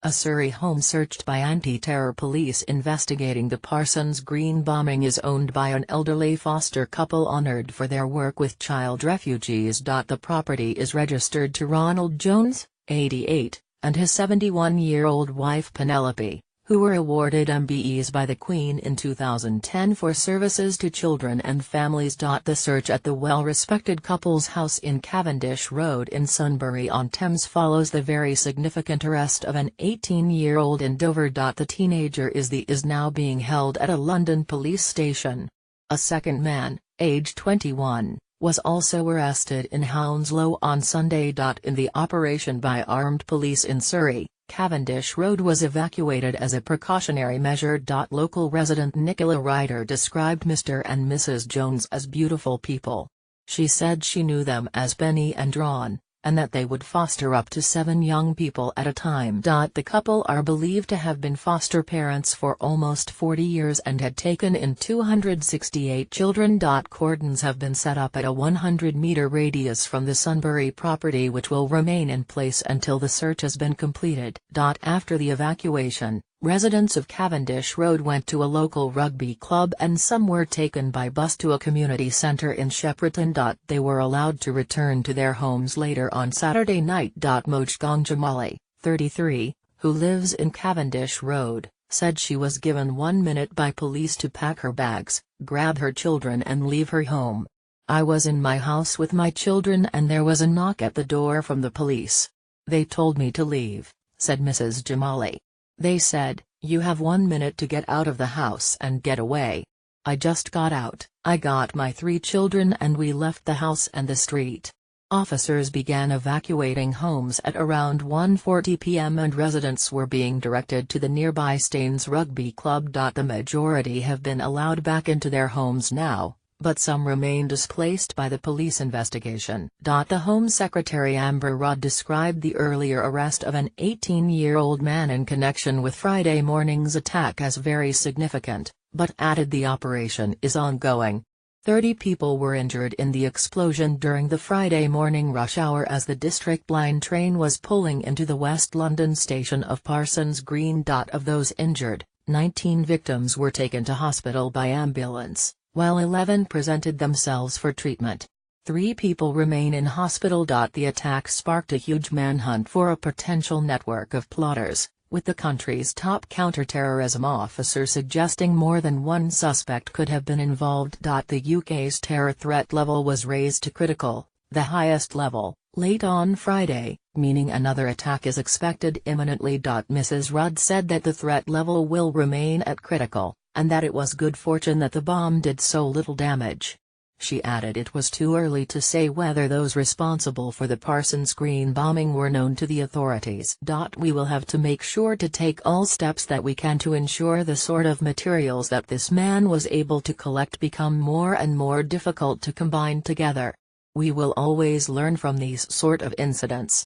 A Surrey home searched by anti-terror police investigating the Parsons Green bombing is owned by an elderly foster couple honored for their work with child refugees. The property is registered to Ronald Jones, 88, and his 71-year-old wife Penelope, who were awarded MBEs by the Queen in 2010 for services to children and families. The search at the well-respected couple's house in Cavendish Road in Sunbury-on-Thames follows the very significant arrest of an 18-year-old in Dover. The teenager is now being held at a London police station. A second man, aged 21, was also arrested in Hounslow on Sunday. In the operation by armed police in Surrey, Cavendish Road was evacuated as a precautionary measure. Local resident Nicola Ryder described Mr. and Mrs. Jones as beautiful people. She said she knew them as Benny and Ron, and that they would foster up to 7 young people at a time. The couple are believed to have been foster parents for almost 40 years and had taken in 268 children. Cordons have been set up at a 100-meter radius from the Sunbury property, which will remain in place until the search has been completed. After the evacuation, residents of Cavendish Road went to a local rugby club and some were taken by bus to a community centre in Shepperton. They were allowed to return to their homes later on Saturday night. Mojgang Jamali, 33, who lives in Cavendish Road, said she was given 1 minute by police to pack her bags, grab her children and leave her home. I was in my house with my children and there was a knock at the door from the police. They told me to leave, said Mrs. Jamali. They said, "You have 1 minute to get out of the house and get away." I just got out, I got my 3 children and we left the house and the street. Officers began evacuating homes at around 1:40 p.m. and residents were being directed to the nearby Staines Rugby Club. The majority have been allowed back into their homes now, but some remain displaced by the police investigation. The Home Secretary Amber Rudd described the earlier arrest of an 18-year-old man in connection with Friday morning's attack as very significant, but added the operation is ongoing. 30 people were injured in the explosion during the Friday morning rush hour as the District Line train was pulling into the West London station of Parsons Green. Of those injured, 19 victims were taken to hospital by ambulance, while 11 presented themselves for treatment. 3 people remain in hospital. The attack sparked a huge manhunt for a potential network of plotters, with the country's top counter-terrorism officer suggesting more than one suspect could have been involved. The UK's terror threat level was raised to critical, the highest level, late on Friday, meaning another attack is expected imminently. Mrs. Rudd said that the threat level will remain at critical, and that it was good fortune that the bomb did so little damage. She added it was too early to say whether those responsible for the Parsons Green bombing were known to the authorities. We will have to make sure to take all steps that we can to ensure the sort of materials that this man was able to collect become more and more difficult to combine together. We will always learn from these sort of incidents.